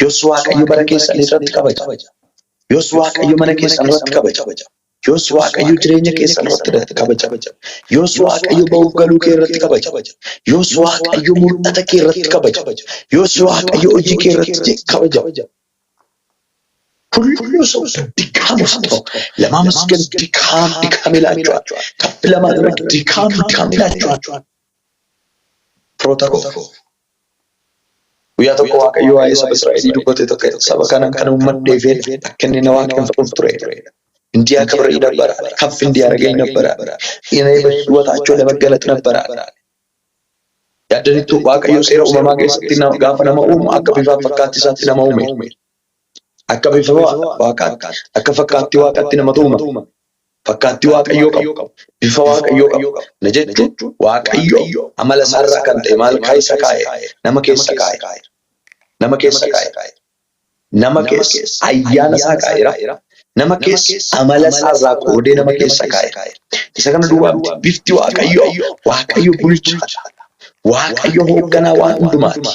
yoos Waaqayyo bara keessan irratti kabaja. Yoos Waaqayyo mana keessan irratti kabaja. Yoos Waaqayyo jireenya keessan irratti kabaja. Yoos Waaqayyo ba'uuf galuu kee irratti kabaja. Yoos Waaqayyo mul'ata kee irratti kabaja. Yoos Waaqayyo hojii kee irratti kabaja. ሁሉ ሰው ድካም ውስጥ ነው። ለማመስገን ድካም ይላቸዋል። ከፍ ለማድረግ ድካም ይላቸዋል። ፕሮቶኮል Guyyaa tokko Waaqayyo waa'ee saba Israa'elii dubbate tokko saba kanaan kan uummanni deebi'ee akka inni na waaqeffachuuf ture. እንዲህ አከብረኝ ነበር፣ ከፍ እንዲያደርገኝ ነበር። እኔ በሕይወታቸው ለመገለጥ ነበር። ያደረቱ Waaqayyo seera uumamaa keessatti gaafa nama uumu akka bifa fakkaatti isaatti nama uume. Akka bifa Waaqaatti, akka fakkaatti Waaqaatti nama uuma. Fakkaatti Waaqayyo qabu, bifa Waaqayyo qabu. Na jechuun Waaqayyo amala isaarraa kan ta'e maal keessa kaa'e, nama keessa kaa'e. Nama keessa kaa'e. Nama keessa ayyaana isaa kaa'eera. Nama keessa amala isaarraa qoodee nama keessa kaa'e. Isa kana duwwaa bifti Waaqayyo bulchaadha. Waaqayyo hoogganaa waan hundumaati.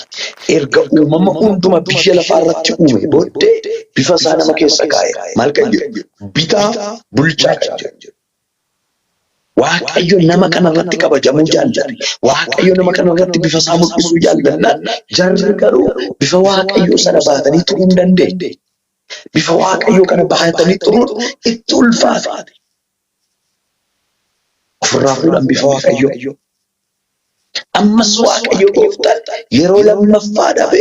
Erga uumama hunduma biyya lafaa irratti uume booddee bifa isaa nama keessa kaa'e. Maal kan jedhu bitaa bulchaa kan jedhu. Waaqayyo nama kana irratti kabajamuu jaallata. Waaqayyo nama kana irratti bifa isaa mul'isuu jaallannaan jarri garuu bifa Waaqayyo sana baatanii turuu hin dandeenye. Bifa Waaqayyo kana baatanii turuun itti ulfaate. Ofirraa fuudhan bifa Waaqayyo. Ammas Waaqayyo gooftaan yeroo lammaffaadhaaf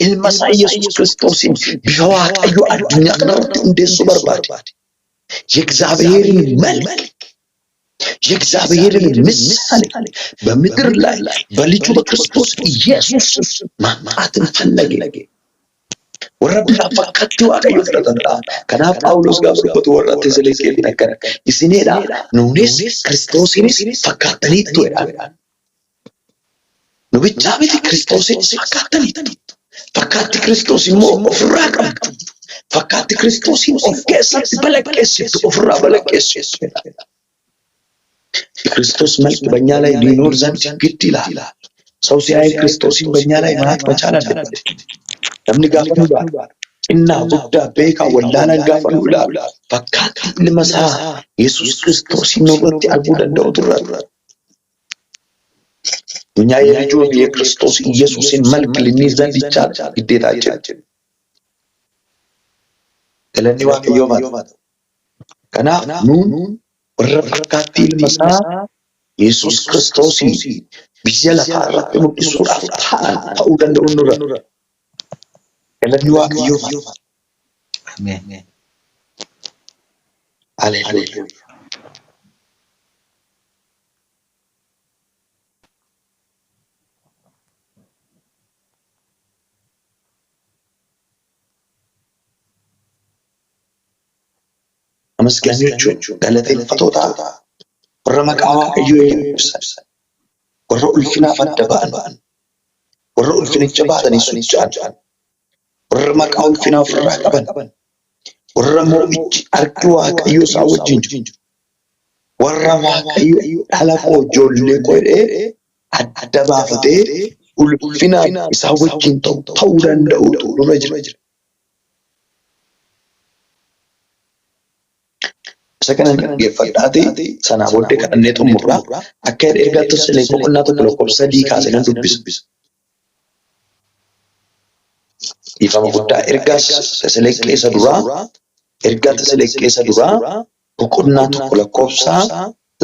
ilma isaa Yesuus Kiristoosiin bifa Waaqayyo addunyaa kanarratti hundeessuu barbaade. የእግዚአብሔርን መልክ የእግዚአብሔርን ምሳሌ በምድር ላይ በልጁ በክርስቶስ ኢየሱስ ማምጣትን ፈለገ። ወረብ ፈካቲ Waaqayyo ፍለጠጣ ከናፍ ጳውሎስ ጋር በርበቱ ወራት ተዘለቀ ነገር ይስኔዳ ኑኔስ ክርስቶስንስ ፈካተኒቱ ይላል። Nu bicha miti Kiristoosin fakkaatti Kiristoos immoo ofirraa qabdu. Fakkaatti Kiristoosin of keessatti balaqqeessitu, ofirraa balaqqeessitu. Kiristoos መልክ በእኛ ላይ ሊኖር ዘንድ ግድ ይላል። ሰው ሲያይ ክርስቶስን በእኛ ላይ ማየት መቻል አለበት። namni gaafa nu baadhu xinnaa guddaa beekaa wallaalaan gaafa nu ilaalu fakkaatti ilma isaa Yesuus Kiristoosin nurratti arguu danda'u turre. እኛ የልጁን የክርስቶስ ኢየሱስን መልክ ልንይዝ ዘንድ ይቻላል፣ ግዴታችን። ገለኒ Waaqayyo ማለት ከናፍ ኑን warra fakkaatti ilma isaa Yesuus Kiristoosin biyya lafaa irratti mul'isuudhaaf ta'uu danda'u nurra. Galanni Waaqayyo ማለት Ameen. Haleluuyaa. Amasgaanyoቹ ገለቴፈቶታ warra maqaa Waaqayyo eebbisan warra ulfinaaf adda ba'an warra ulfinicha baatanii socho'an warra maqaa ulfinaa ofirraa qaban warra moo'ichi harki Waaqayyo isaa wajjin jiru warra Waaqayyo dhala koo ijoollee koo jedhee adda baafatee ulfinaan isaa wajjin ta'uu danda'utu nurra jira. Sakanan geeffadhaati sanaa booddee kadhannee xumurraa akka ergaatti silee boqonnaa tokko lakkoofsa 3 kaasanii dubbisu. Ifama guddaa ergaas silee keessa duraa boqonnaa tokko lakkoofsa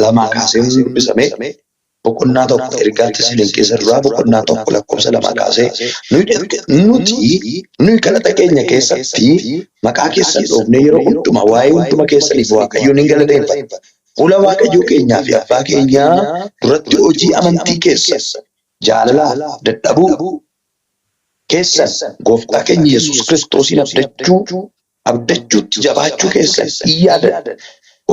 2 kaasee dubbisame. Boqonnaa tokko ergaatti silee keessa duraa boqonnaa tokko lakkoofsa 2 kaasee nuyi kadhata keenya keessatti maqaa keessan dhoofnee yeroo hundumaa waa'ee hunduma keessaniif Waaqayyoon hin galateeffanna. Fuula Waaqayyoo keenyaa fi Abbaa keenyaa duratti hojii amantii keessan jaalala dadhabuu keessan gooftaa keenya Yesuus Kiristoosin abdachuutti jabaachuu keessan yaadadha.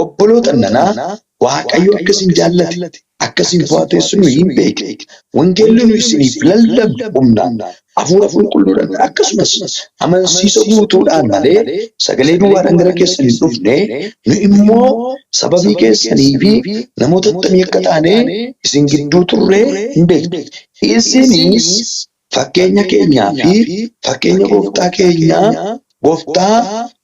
Obboloota nanaa Waaqayyo akkasin jaallate akkasin faateessu nu hin beekne. Wangeelli nu isiniif lallabnu humnaan hafuura qulqulluudhaan akkasumas amansiisa guutuudhaan malee sagalee duwwaadhaan gara keessan hin dhufne nu immoo sababii keessanii fi namoota attamii akka taane isin gidduu turree hin beekne. Isinis fakkeenya keenyaa fi fakkeenya gooftaa keenya gooftaa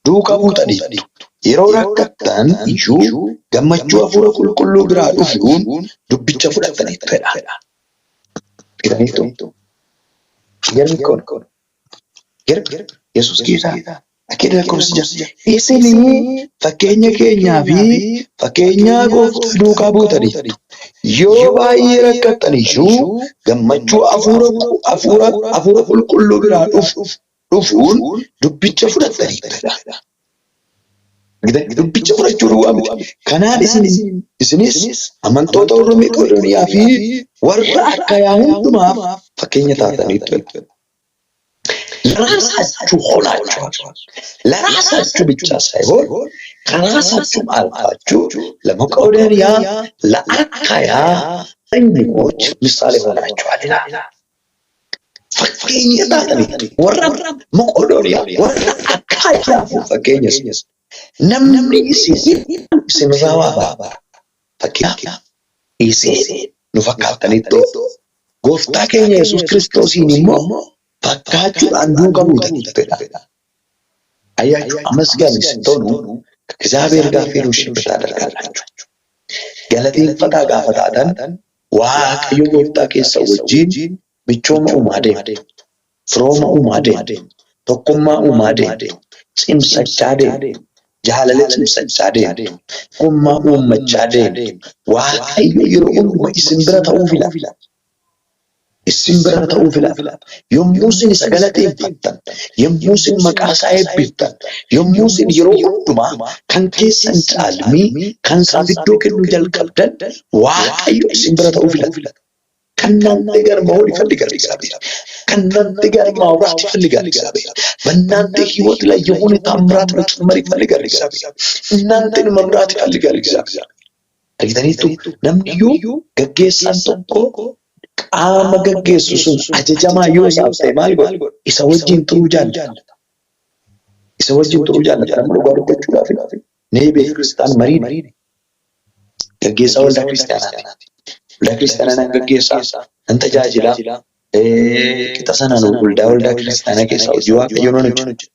duukaa buutaniitu. Yeroo rakkattan iyyuu gammachuu hafuura qulqulluu biraa dhufuun dubbicha fudhataniitu fedha. Yesuus Kiristoos Akeeda lakkoofsi jira. Isinii fakkeenya keenyaa fi fakkeenya gooftaa duukaa buutaniitu. Yoo baay'ee rakkattan iyyuu gammachuu hafuura qulqulluu biraa dhufuun dubbicha fudhataniitudha. Dubbicha fudhachuu duwwaa miti. Kanaan isinis amantoota warra Maqedooniyaa fi warra Akaayaa hundumaaf fakkeenya taataniitu. ለራሳችሁ ሆናችኋል። ለራሳችሁ ብቻ ሳይሆን ከራሳችሁም አልፋችሁ ለመቄዶንያ ለአካያ እኞች ምሳሌ ሆናችኋል ይላል። fakkeenya taatanii warra Maqedooniyaa warra Akaayaaf fakkeenyas namni isinirraa waa ba'a. Fakkeenyaaf isin nu fakkaataniittu gooftaa keenya Yesuus Kiristoosiin immoo fakkachuudhaan duukaa buutaniitu fedha. Ayyaችሁ አመስጋኝ ስትሆኑ ከእግዚአብሔር ጋር ፌሎሺፕ ታደርጋላችሁ። ገለቴፈታ ጋር ፈታተን ዋቀዮ ጎፍታ ኬሰ ወጂን ብቾማ ኡማዴ ፍሮማ ኡማዴ tokkummaa uumaadee cimsachaadee jaalala cimsachaadee tokkummaa uummachaadee waaqayyo yeroo hundumaa isin bira ta'uu fila. Isin bira ta'uu fila. Yommuu isin isa galateeffattan, yommuu isin maqaa isaa eebbiftan, yommuu isin yeroo hundumaa kan keessan caalmii kan isaaf iddoo kennuu jalqabdan waaqayyo isin bira ta'uu fila. ከእናንተ ጋር መሆን ይፈልጋል እግዚአብሔር። ከእናንተ ጋር ማውራት ይፈልጋል እግዚአብሔር። በእናንተ ህይወት ላይ የሆነ ታምራት መጨመር ይፈልጋል እግዚአብሔር። እናንተን መምራት ይፈልጋል እግዚአብሔር። አግኝተኒቱ ነምዩ ገጌሳን tokko qaama gaggeessu sun ajajamaa yoo isaaf maal godhu isa wajjin turuu jaallata. Isa wajjin turuu jaallata. Namni dhugaa dubbachuudhaaf nee beekristaan marii gaggeessaa waldaa kiristaanaati. Waldaa kiristaanaa gaggeessaa nan tajaajila qixa sana nu waldaa kiristaanaa keessaa hojii waaqayyoon hojjetu.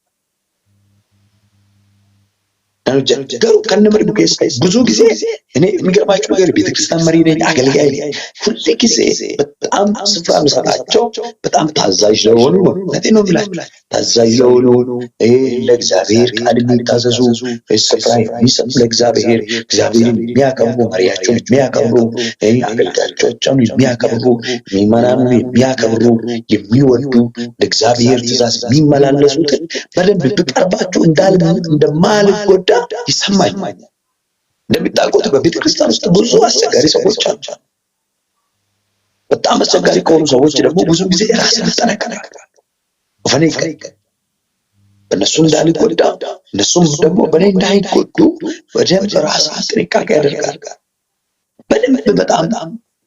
garuu kan nama dhibu keessa ብዙ ጊዜ እኔ የሚገርማችሁ ነገር ቤተክርስቲያን መሪ ነኝ አገልጋይ ነኝ ሁሉ ጊዜ በጣም ስፍራ የምሰጣቸው በጣም ታዛዥ ለሆኑ ለጤና ነው ብላችሁ ታዛዥ ለሆኑ ለእግዚአብሔር ቃል የሚታዘዙ ስፍራ የሚሰጡ ለእግዚአብሔር እግዚአብሔርን የሚያከብሩ መሪያቸውን የሚያከብሩ አገልጋዮቻቸውን የሚያከብሩ ምዕመናኑን የሚያከብሩ የሚወዱ ለእግዚአብሔር ትእዛዝ የሚመላለሱትን በደንብ ብቀርባችሁ እንደማልጎዳ ይሰማኛል። እንደምታውቁት በቤተክርስቲያን ውስጥ ብዙ አስቸጋሪ ሰዎች አሉ። በጣም አስቸጋሪ ከሆኑ ሰዎች ደግሞ ብዙ ጊዜ ራስን ተጠነቀቃለሁ። ወፈኔ በእነሱ እንዳልጎዳ እነሱም ደግሞ በእኔ እንዳይጎዱ በደንብ ራስን ጥንቃቄ ያደርጋል። በደንብ በጣም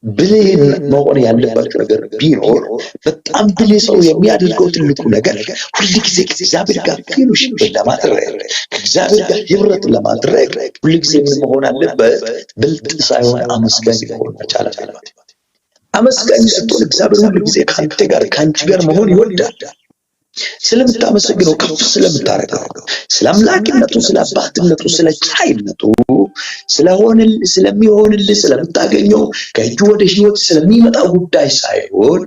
ብልህ መሆን ያለበት ነገር ቢኖር በጣም ብልህ ሰው የሚያደርገው ትልቁ ነገር ሁሉ ጊዜ ከእግዚአብሔር ጋር ፌሎሺፕ ለማድረግ ከእግዚአብሔር ጋር ህብረት ለማድረግ ሁሉ ጊዜ ምን መሆን አለበት? ብልጥ ሳይሆን አመስጋኝ መሆን መቻል አለበት። አመስጋኝ ስትሆን እግዚአብሔር ሁሉ ጊዜ ከአንቺ ጋር መሆን ይወዳል። ስለምታመሰግነው ከፍ ስለምታረጋው ስለ አምላክነቱ ስለ አባትነቱ ስለ ቻይነቱ ስለሚሆንልህ ስለምታገኘው ከእጁ ወደ ህይወት ስለሚመጣ ጉዳይ ሳይሆን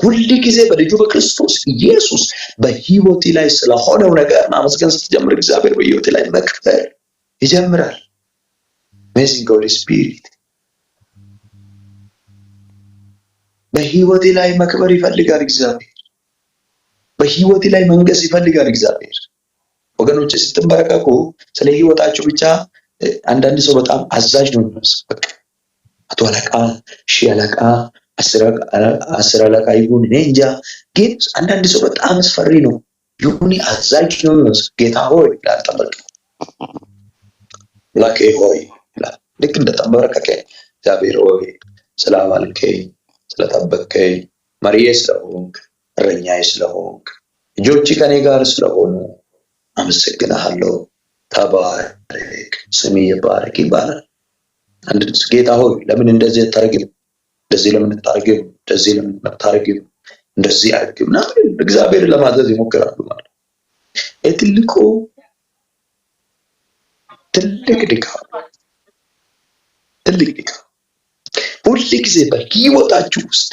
ሁሉ ጊዜ በልጁ በክርስቶስ ኢየሱስ በህይወት ላይ ስለሆነው ነገር ማመስገን ስትጀምር እግዚአብሔር በህይወት ላይ መክበር ይጀምራል። Amazing Holy Spirit በህይወት ላይ መክበር ይፈልጋል እግዚአብሔር። በህይወት ላይ መንገስ ይፈልጋል እግዚአብሔር። ወገኖች ስትንበረከኩ ስለ ህይወታችሁ ብቻ አንዳንድ ሰው በጣም አዛዥ ነው የሚመስለው። በቃ አቶ አለቃ፣ ሺህ አለቃ፣ አስር አለቃ ይሁን እኔ እንጃ፣ ግን አንዳንድ ሰው በጣም አስፈሪ ነው። ይሁን አዛዥ ነው የሚመስለው። ጌታ ሆይ ላጠበቅ ላኬ ሆይ ልክ እንደተንበረከከ እግዚአብሔር ሆይ ስላባልከኝ ስለጠበቅከኝ መሪዬ ስለሆንክ እረኛዬ ስለሆንክ እጆች ከኔ ጋር ስለሆኑ አመሰግናለሁ። ተባረክ፣ ስምህ ይባረክ ይባላል። አንድ ጌታ ሆይ ለምን እንደዚህ ታረግም? እንደዚህ ለምን ታረግም? እንደዚህ ለምን ታረግም? እንደዚህ አድርግና እግዚአብሔር ለማዘዝ ይሞክራሉ ማለት ትልቁ ትልቅ ድካም ሁል ጊዜ በህይወታችሁ ውስጥ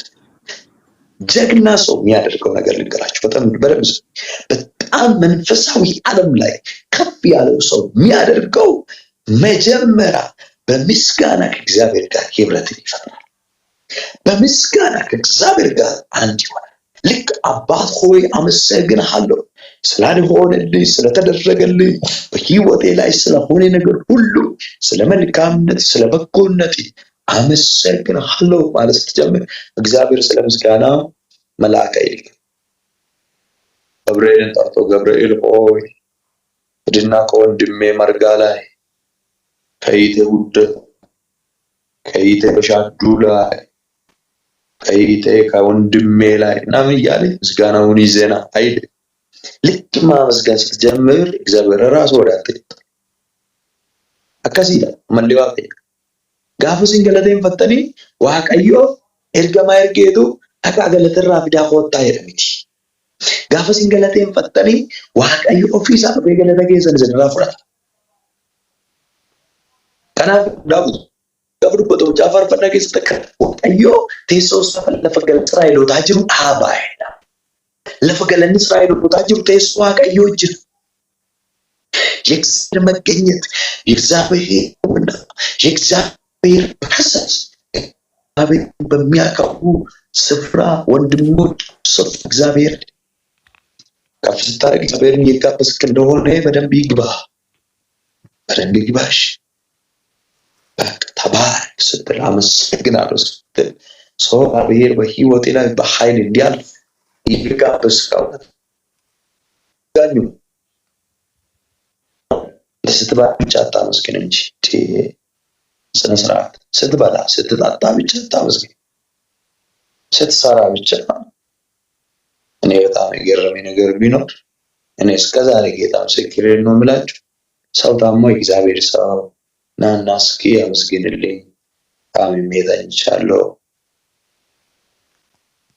ጀግና ሰው የሚያደርገው ነገር ልንገራችሁ። በጣም መንፈሳዊ ዓለም ላይ ከፍ ያለው ሰው የሚያደርገው መጀመሪያ በምስጋና ከእግዚአብሔር ጋር ህብረትን ይፈጥራል። በምስጋና ከእግዚአብሔር ጋር አንድ ይሆናል። ልክ አባት ሆይ አመሰግንሃለሁ ስላልሆነልኝ ስለተደረገልኝ በህይወቴ ላይ ስለሆነ ነገር ሁሉ ስለ መልካምነት ስለ በጎነት አመሰግንሃለሁ ማለት ስትጀምር እግዚአብሔር ስለ ምስጋና መልአክ ይልካል። ገብርኤልን ጠርቶ ገብርኤል ሆይ ሂድና ከወንድሜ መርጋ ላይ ከይቴ ጉደት ከይቴ በሻዱ ላይ ከይቴ ከወንድሜ ላይ ምናምን እያለ ምስጋናውን ይዘና አይል ልክ ማመስገን ስትጀምር እግዚአብሔር ራሱ ወደ አንተ ይመጣል። አካሲላ መለዋወጥ ጋፉ ሲንገለቴን ፈተኒ ዋቀዮ ኤርገማ ኤርጌቱ አቃ ገለተራ ፊዳ ቆጣ የረሚቲ ጋፉ ሲንገለቴን ፈተኒ ዋቀዮ ኦፊሳ በገለተ ጌሰን ዘራ ፍራት ከናፍ ዳቡ ገብዱበቶ ጃፋር ፈነገ ስተከ ዋቀዮ ቴሶስ ለፈገለ እስራኤል ወታጅሩ አባይ ለፈገለን እስራኤል ወታጅሩ ቴሶ ዋቀዮ እጅ የእግዚአብሔር መገኘት የእግዚአብሔር ፕሬዘንስ በሚያቀርቡ ስፍራ ወንድሞች ሰፍ እግዚአብሔር ከፍ ስታደርግ እግዚአብሔርን እየጋበዝክ እንደሆነ በደንብ ይግባሽ። በቃ ተባረክ ስትል አመሰግናለሁ ስትል ሰው እግዚአብሔር በህይወቴ ላይ በኃይል እንዲያልፍ እየጋበዝከው ጋኙ ስትባል ብቻ አታመስግን እንጂ ስነ ስርዓት ስትበላ ስትጠጣ ብቻ አታመስግን። ስትሰራ ብቻ እኔ በጣም የገረመኝ ነገር ቢኖር እኔ እስከዛሬ ጌታ ምስክሬን ነው የምላችሁ ሰው ታሞ እግዚአብሔር ሰው ናና እስኪ አመስግንልኝ ታምሜ ተኝቻለሁ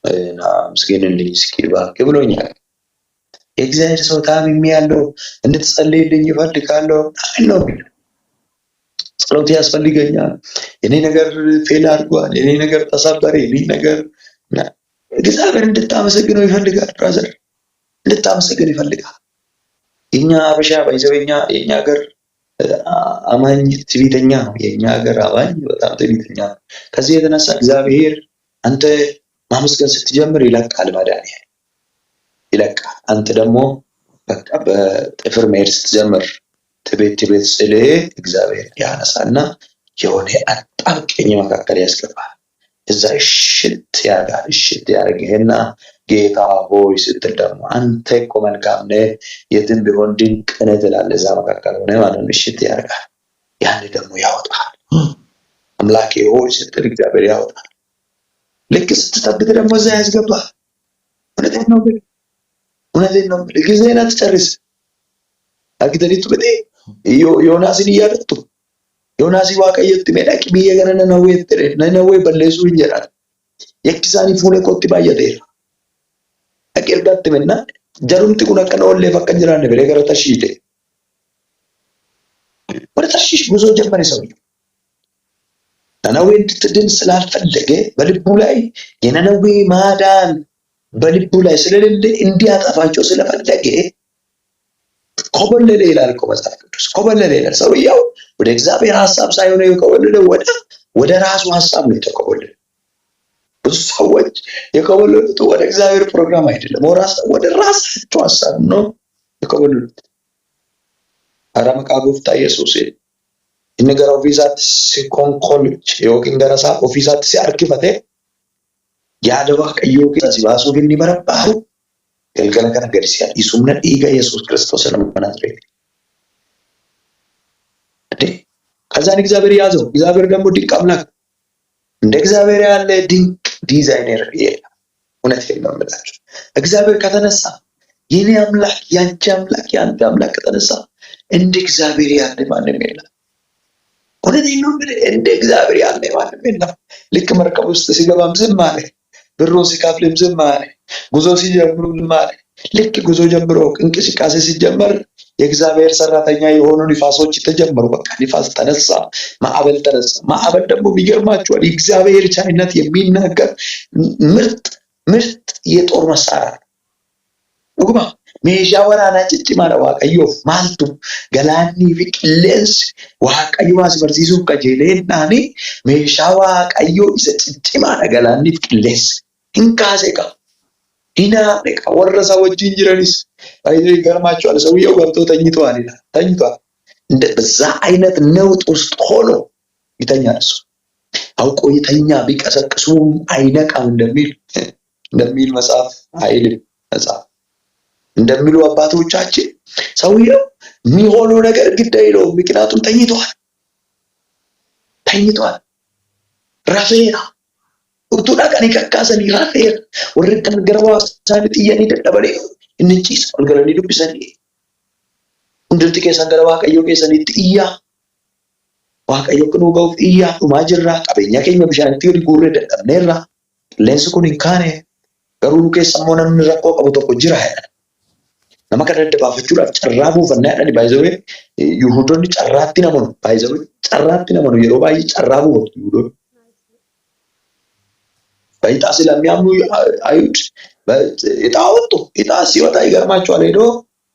እና አመስግንልኝ እስኪ እባክህ ብሎኛል። የእግዚአብሔር ሰው ታምሜ ያለው እንድትጸልይልኝ እፈልጋለሁ ነው የሚለው። ጸሎት ያስፈልገኛል፣ የኔ ነገር ፌል አድርጓል፣ የኔ ነገር ተሰበረ፣ የኔ ነገር እግዚአብሔር እንድታመሰግነው ይፈልጋል። ብራዘር እንድታመሰግን ይፈልጋል። የኛ አበሻ ባይዘውኛ የኛ ሀገር አማኝ ትዕቢተኛ ነው። የኛ ሀገር አማኝ በጣም ትዕቢተኛ ነው። ከዚህ የተነሳ እግዚአብሔር አንተ ማመስገን ስትጀምር ይለቃል፣ መድኃኒዓለም ይለቃል። አንተ ደግሞ በቃ በጥፍር መሄድ ስትጀምር ትቤት ስለ እግዚአብሔር ያነሳና የሆነ አጣብቂኝ መካከል ያስገባል። እዛ እሽት ያደርግህና ጌታ ሆይ ስትል ደግሞ አንተ እኮ መልካም ነህ የትም ቢሆን ድንቅ ነህ ትላለህ። እዛ መካከል ሆነ ማለት ነው እሽት ያደርጋል። ያን ደግሞ ያወጣል። አምላኬ ሆይ ስትል እግዚአብሔር ያወጣል። ልክ ስትጠብቅ ደግሞ እዛ ያስገባል። እውነቴን ነው ጊዜህን አትጨርስ። አግደሪቱ በጤ ዮናስን እያደጡ ዮናስ ዋቀየት ሜዳቂ ብየገነነ ነነዌ በለሱ እንጀራል የክሳኒ ፉለ ቆጥ ባየደር አቀርዳት መና ጀሩምቲ ኩና ከነወለ ፈቀን ጅራነ በረገረ ተሽይደ ወደ ተሽሽ ጉዞ ጀመረ። ሰው ነነዌ እንድትድን ስላልፈለገ በልቡ ላይ የነነዌ ማዳን በልቡ ላይ ስለሌለ እንዲያጠፋቸው ስለፈለገ ኮበለለ ይላል እኮ መጽሐፍ ቅዱስ። ኮበለለ ይላል። ሰውየው ወደ እግዚአብሔር ሐሳብ ሳይሆን የኮበለለው ወደ ራሱ ሐሳብ ነው የተኮበለለው። ብዙ ሰዎች የኮበለሉት ወደ እግዚአብሔር ፕሮግራም አይደለም፣ ወደ ራሳቸው ሐሳብ ነው የኮበለሉት። አራመቃቡፍታ ኢየሱስ ይነገር ኦፊሳት ሲኮንኮልች የወኪን ደረሳ ኦፊሳት ሲአርኪፈቴ ያደባ ቀዮቂ ሲባሱ ግን ይበረባሩ ገልገለ ከነ ገርሲያ ኢሱምነ ኢጋ ኢየሱስ ክርስቶስ ለማናዝሬት እንዴ ከዛን እግዚአብሔር ያዘው። እግዚአብሔር ደግሞ ድንቅ አምላክ እንደ እግዚአብሔር ያለ ድንቅ ዲዛይነር የለም። እውነቴን ነው የምላችሁ። እግዚአብሔር ከተነሳ የኔ አምላክ ያንቺ አምላክ ያንተ አምላክ ከተነሳ እንደ እግዚአብሔር ያለ ማንም የለም። እውነቴን ነው እንደ እግዚአብሔር ያለ ማንም የለም። ልክ መርከብ ውስጥ ሲገባም ዝም አለ፣ ብሩን ሲከፍልም ዝም አለ፣ ጉዞ ሲጀምሩ ማለት ልክ ጉዞ ጀምሮ እንቅስቃሴ ሲጀመር የእግዚአብሔር ሰራተኛ የሆኑ ንፋሶች ተጀመሩ። በቃ ንፋስ ተነሳ፣ ማዕበል ተነሳ። ማዕበል ደግሞ ይገርማችኋል የእግዚአብሔር ቻይነት የሚናገር ምርጥ ምርጥ የጦር መሳሪያ ዱጉማ ሜሻ ወራና ጭጭማለ ዋቀዮፍ ማልቱ ገላኒ ፊ ቅሌንስ ዋቀዮ አስበርሲሱፍ ቀጄሌናኒ ሜሻ ዋቀዮ ኢሰ ጭጭማለ ገላኒ ፊ ቅሌንስ ሂንካሴ ቃ ሂናኔ ቃ ወረ ሰዎችን ጅረኒስ ይገርማችኋል። ሰውየው ገብቶ ተኝቷል ይላል። ተኝቷል። በዛ አይነት ነውጥ ውስጥ ሆኖ ይተኛል። እሱ አውቆ ይተኛ ቢቀሰቅሱም አይነቃም እንደሚል መጽሐፍ አይልም። መጽሐፍ እንደሚሉ አባቶቻችን ሰውየው የሚሆነው ነገር ግድ አይለውም። ምክንያቱም ተኝቷል። ራፌራ ኡቱዳ ቀኒ ከካሰኒ ራፌራ ወርቀን ገረባ ሳን ጥየኒ ደደበለ እንቺስ አልገለኒ ዱብሰኒ እንድርት ከሰን ገረባ ቀዮ ከሰኒ ጥያ ዋቀዮ ከኑ ገውፍ ጥያ ማጅራ ቀበኛ ከኛ ብሻንቲ ጉሬ ደደብኔራ ሌንስ ኩን እንካኔ ገሩኑ ከሰሞነን ረቆ ቀበቶ ቆጅራ ሀያ nama kana daddabafachuudhaaf carraa buufannaa jedhani baay'isawee Yihuudoonni carraatti namanu yeroo baay'ee carraa buufatu Yihuudoonni. በዕጣ ስለሚያምኑ አይሁድ ዕጣ ወጡ። ዕጣ ሲወጣ ይገርማቸዋል። ሄዶ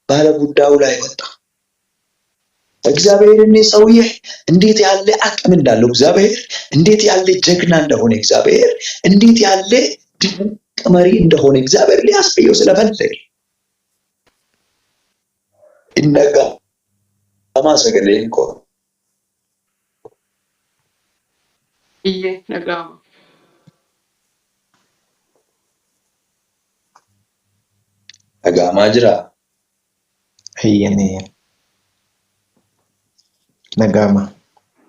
ባለ ጉዳዩ ላይ ወጣ። እግዚአብሔር እኔ ሰውዬ እንዴት ያለ አቅም እንዳለው እግዚአብሔር እንዴት ያለ ጀግና እንደሆነ እግዚአብሔር እንዴት ያለ ድንቅ መሪ እንደሆነ እግዚአብሔር ሊያሳየው ስለፈለገ Innaga ama sagaleen ko. Iyye nagama. Dhaga'amaa jira. Hayyanii nagama.